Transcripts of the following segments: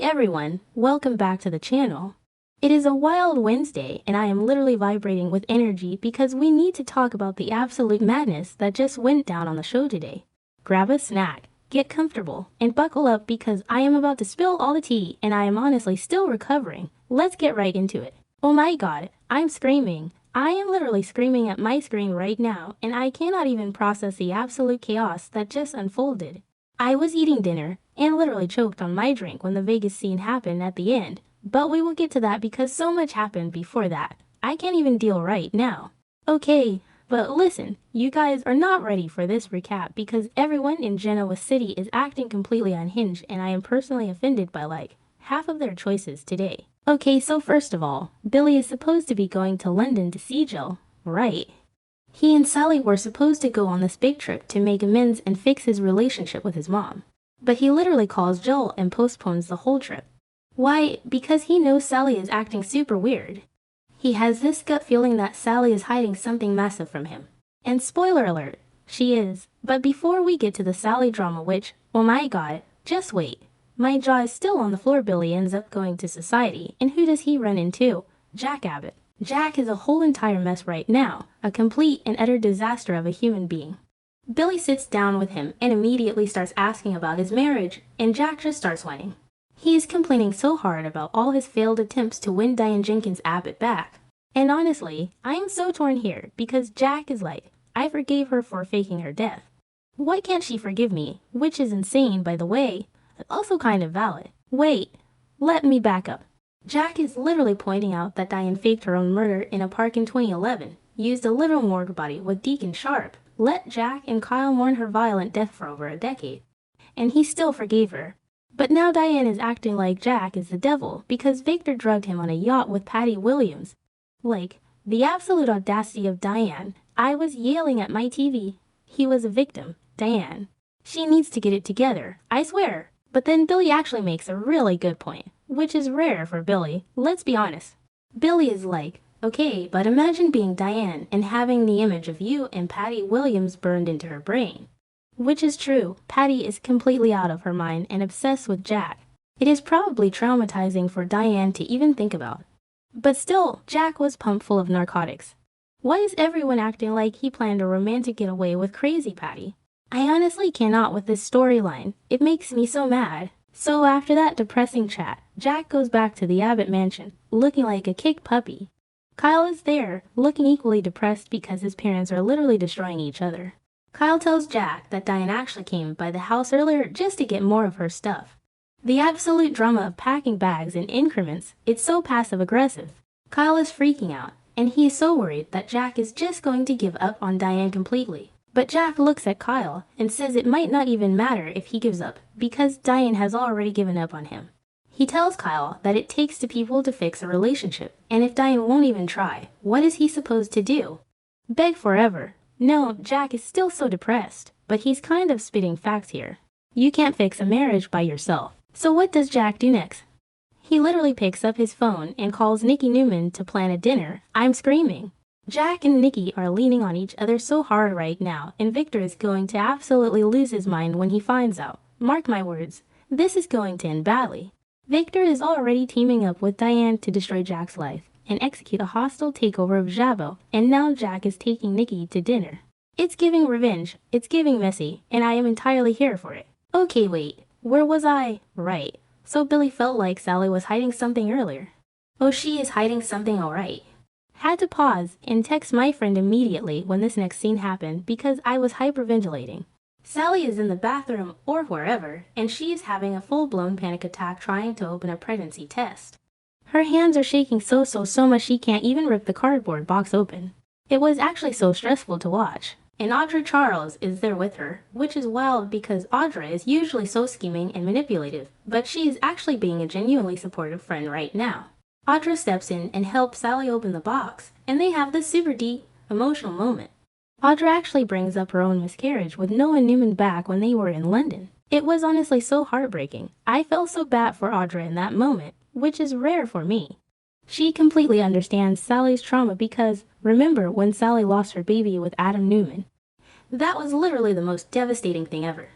everyone, welcome back to the channel. It is a wild Wednesday and I am literally vibrating with energy because we need to talk about the absolute madness that just went down on the show today. Grab a snack, get comfortable, and buckle up because I am about to spill all the tea and I am honestly still recovering. Let's get right into it. Oh my god, I'm screaming. I am literally screaming at my screen right now and I cannot even process the absolute chaos that just unfolded. I was eating dinner and literally choked on my drink when the Vegas scene happened at the end, but we will get to that because so much happened before that. I can't even deal right now. Okay, but listen, you guys are not ready for this recap because everyone in Genoa City is acting completely unhinged and I am personally offended by like half of their choices today. Okay, so first of all, Billy is supposed to be going to London to see Jill, right? He and Sally were supposed to go on this big trip to make amends and fix his relationship with his mom. But he literally calls Jill and postpones the whole trip. Why? Because he knows Sally is acting super weird. He has this gut feeling that Sally is hiding something massive from him. And spoiler alert, she is. But before we get to the Sally drama which, oh my god, just wait. My jaw is still on the floor. Billy ends up going to society, and who does he run into? Jack Abbott. Jack is a whole entire mess right now, a complete and utter disaster of a human being. Billy sits down with him and immediately starts asking about his marriage, and Jack just starts whining. He is complaining so hard about all his failed attempts to win Diane Jenkins Abbott back. And honestly, I am so torn here because Jack is like, I forgave her for faking her death. Why can't she forgive me? Which is insane, by the way, but also kind of valid. Wait, let me back up. Jack is literally pointing out that Diane faked her own murder in a park in 2011, used a literal morgue body with Deacon Sharp, let Jack and Kyle mourn her violent death for over a decade, and he still forgave her. But now Diane is acting like Jack is the devil because Victor drugged him on a yacht with Patty Williams. Like, the absolute audacity of Diane. I was yelling at my TV. He was a victim, Diane. She needs to get it together, I swear. But then Billy actually makes a really good point, which is rare for Billy, let's be honest. Billy is like, okay, but imagine being Diane and having the image of you and Patty Williams burned into her brain. Which is true, Patty is completely out of her mind and obsessed with Jack. It is probably traumatizing for Diane to even think about. But still, Jack was pumped full of narcotics. Why is everyone acting like he planned a romantic getaway with crazy Patty? I honestly cannot with this storyline. It makes me so mad. So after that depressing chat, Jack goes back to the Abbott mansion, looking like a kicked puppy. Kyle is there, looking equally depressed because his parents are literally destroying each other. Kyle tells Jack that Diane actually came by the house earlier just to get more of her stuff. The absolute drama of packing bags in increments, it's so passive-aggressive. Kyle is freaking out, and he is so worried that Jack is just going to give up on Diane completely. But Jack looks at Kyle and says it might not even matter if he gives up because Diane has already given up on him. He tells Kyle that it takes two people to fix a relationship, and if Diane won't even try, what is he supposed to do? Beg forever. No, Jack is still so depressed, but he's kind of spitting facts here. You can't fix a marriage by yourself. So what does Jack do next? He literally picks up his phone and calls Nikki Newman to plan a dinner. I'm screaming. Jack and Nikki are leaning on each other so hard right now, and Victor is going to absolutely lose his mind when he finds out. Mark my words, this is going to end badly. Victor is already teaming up with Diane to destroy Jack's life and execute a hostile takeover of Jabo, and now Jack is taking Nikki to dinner. It's giving revenge, it's giving messy, and I am entirely here for it. Okay, wait, where was I? Right, so Billy felt like Sally was hiding something earlier. Oh, she is hiding something, alright. Had to pause and text my friend immediately when this next scene happened because I was hyperventilating. Sally is in the bathroom or wherever, and she is having a full-blown panic attack trying to open a pregnancy test. Her hands are shaking so much she can't even rip the cardboard box open. It was actually so stressful to watch. And Audra Charles is there with her, which is wild because Audra is usually so scheming and manipulative, but she is actually being a genuinely supportive friend right now. Audra steps in and helps Sally open the box, and they have this super deep, emotional moment. Audra actually brings up her own miscarriage with Noah Newman back when they were in London. It was honestly so heartbreaking. I felt so bad for Audra in that moment, which is rare for me. She completely understands Sally's trauma because, remember when Sally lost her baby with Adam Newman? That was literally the most devastating thing ever.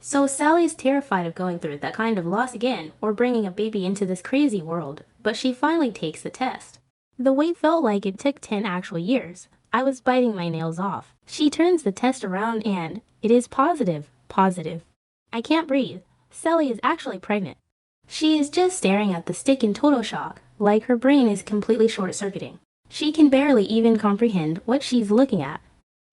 So Sally is terrified of going through that kind of loss again or bringing a baby into this crazy world, but she finally takes the test. The wait felt like it took 10 actual years. I was biting my nails off. She turns the test around and it is positive. Positive. I can't breathe. Sally is actually pregnant. She is just staring at the stick in total shock, like her brain is completely short-circuiting. She can barely even comprehend what she's looking at.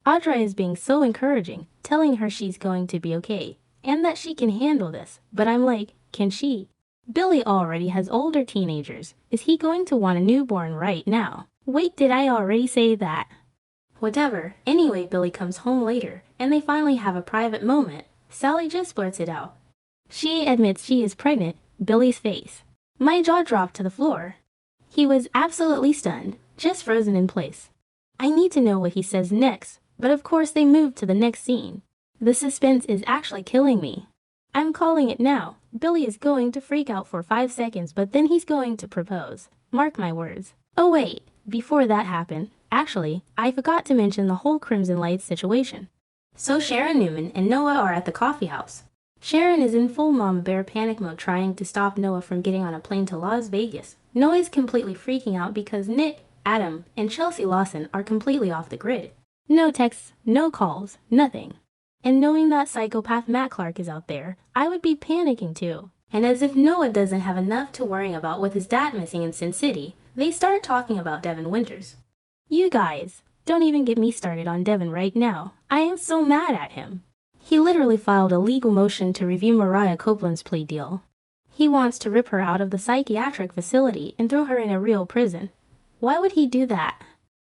Audra is being so encouraging, telling her she's going to be okay, and that she can handle this, but I'm like, can she? Billy already has older teenagers. Is he going to want a newborn right now? Wait, did I already say that? Whatever. Anyway, Billy comes home later, and they finally have a private moment. Sally just blurts it out. She admits she is pregnant. Billy's face. My jaw dropped to the floor. He was absolutely stunned, just frozen in place. I need to know what he says next, but of course they move to the next scene. The suspense is actually killing me. I'm calling it now. Billy is going to freak out for 5 seconds, but then he's going to propose. Mark my words. Oh wait, before that happened, actually, I forgot to mention the whole Crimson Lights situation. So Sharon Newman and Noah are at the coffee house. Sharon is in full mama bear panic mode trying to stop Noah from getting on a plane to Las Vegas. Noah is completely freaking out because Nick, Adam, and Chelsea Lawson are completely off the grid. No texts, no calls, nothing. And knowing that psychopath Matt Clark is out there, I would be panicking too. And as if Noah doesn't have enough to worry about with his dad missing in Sin City, they start talking about Devin Winters. You guys, don't even get me started on Devin right now. I am so mad at him. He literally filed a legal motion to review Mariah Copeland's plea deal. He wants to rip her out of the psychiatric facility and throw her in a real prison. Why would he do that?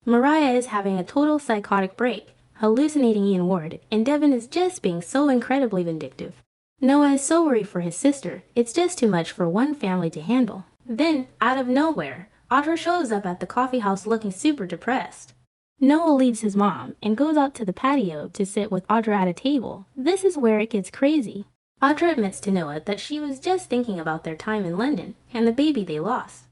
Mariah is having a total psychotic break, hallucinating Ian Ward, and Devin is just being so incredibly vindictive. Noah is so worried for his sister, it's just too much for one family to handle. Then, out of nowhere, Audra shows up at the coffee house looking super depressed. Noah leaves his mom and goes out to the patio to sit with Audra at a table. This is where it gets crazy. Audra admits to Noah that she was just thinking about their time in London and the baby they lost.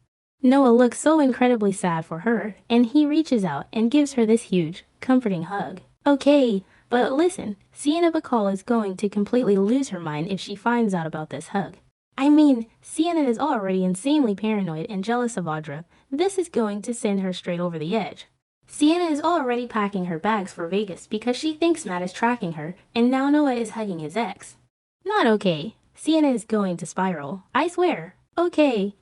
Noah looks so incredibly sad for her, and he reaches out and gives her this huge, comforting hug. Okay, but listen, Sienna Bacall is going to completely lose her mind if she finds out about this hug. I mean, Sienna is already insanely paranoid and jealous of Audra. This is going to send her straight over the edge. Sienna is already packing her bags for Vegas because she thinks Matt is tracking her, and now Noah is hugging his ex. Not okay. Sienna is going to spiral. I swear. Okay.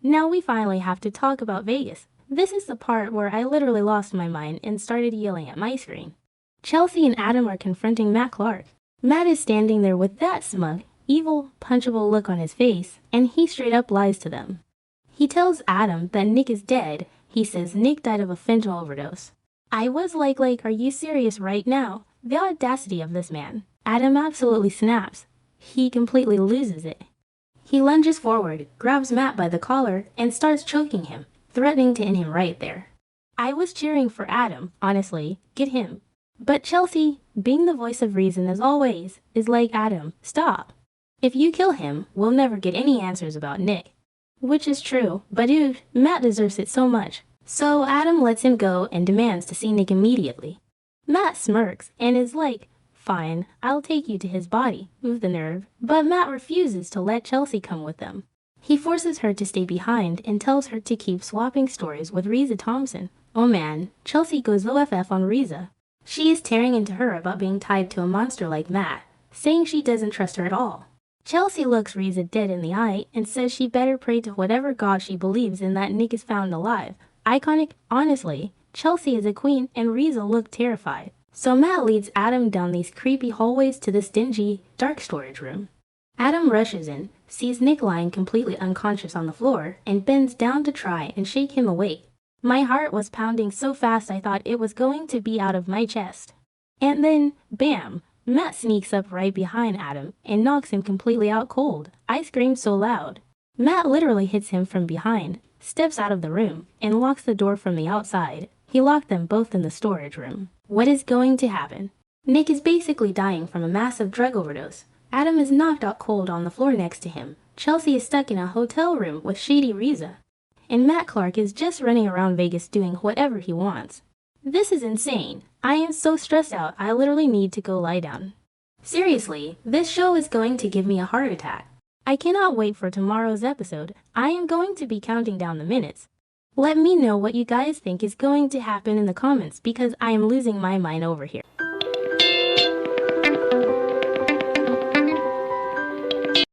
Now we finally have to talk about Vegas. This is the part where I literally lost my mind and started yelling at my screen. Chelsea and Adam are confronting Matt Clark. Matt is standing there with that smug, evil, punchable look on his face, and he straight up lies to them. He tells Adam that Nick is dead. He says Nick died of a fentanyl overdose. I was like, are you serious right now? The audacity of this man. Adam absolutely snaps. He completely loses it. He lunges forward, grabs Matt by the collar, and starts choking him, threatening to end him right there. I was cheering for Adam, honestly. Get him. But Chelsea, being the voice of reason as always, is like, Adam, stop. If you kill him, we'll never get any answers about Nick. Which is true, but dude, Matt deserves it so much. So Adam lets him go and demands to see Nick immediately. Matt smirks and is like, fine, I'll take you to his body, move the nerve, but Matt refuses to let Chelsea come with them. He forces her to stay behind and tells her to keep swapping stories with Reza Thompson. Oh man, Chelsea goes OFF on Reza. She is tearing into her about being tied to a monster like Matt, saying she doesn't trust her at all. Chelsea looks Reza dead in the eye and says she better pray to whatever god she believes in that Nick is found alive. Iconic, honestly. Chelsea is a queen and Reza looked terrified. So Matt leads Adam down these creepy hallways to this dingy, dark storage room. Adam rushes in, sees Nick lying completely unconscious on the floor, and bends down to try and shake him awake. My heart was pounding so fast I thought it was going to be out of my chest. And then, bam! Matt sneaks up right behind Adam and knocks him completely out cold. I screamed so loud. Matt literally hits him from behind, steps out of the room, and locks the door from the outside. He locked them both in the storage room. What is going to happen? Nick is basically dying from a massive drug overdose. Adam is knocked out cold on the floor next to him. Chelsea is stuck in a hotel room with shady Reza. And Matt Clark is just running around Vegas doing whatever he wants. This is insane. I am so stressed out I literally need to go lie down. Seriously, this show is going to give me a heart attack. I cannot wait for tomorrow's episode. I am going to be counting down the minutes. Let me know what you guys think is going to happen in the comments because I am losing my mind over here.